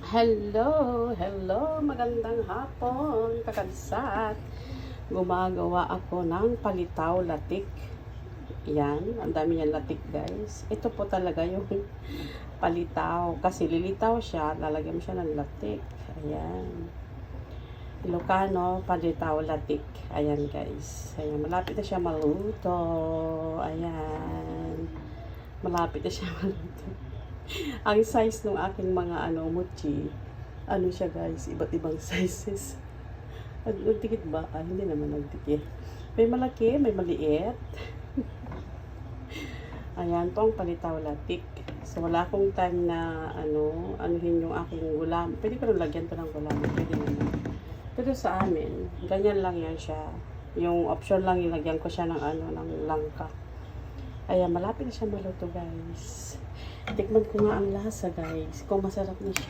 Hello, magandang hapon, kakansat. Gumagawa ako ng palitaw latik. Yan, ang dami yan latik guys. Ito po talaga yung palitaw. Kasi lilitaw siya, lalagyan mo siya ng latik. Ayan. Ilocano, palitaw latik. Ayan guys. Ayan, malapit na siya maluto. Ayan. Malapit na siya maluto. Ang size ng aking mga mochi, siya guys, iba't ibang sizes. Nagtikit ba? Hindi naman nagtikit. May malaki, may maliit. Ayan, to ang palitaw latik. So, wala akong time na anuhin yung aking gulay. Pwede ko rin lagyan to ng gulay. Pwede naman. Pero sa amin, ganyan lang yan siya. Yung option lang, ilagyan ko siya ng ng langka. Ayan, malapit na siya maluto guys. Tikman ko nga ang lasa guys. Kung masarap na siya.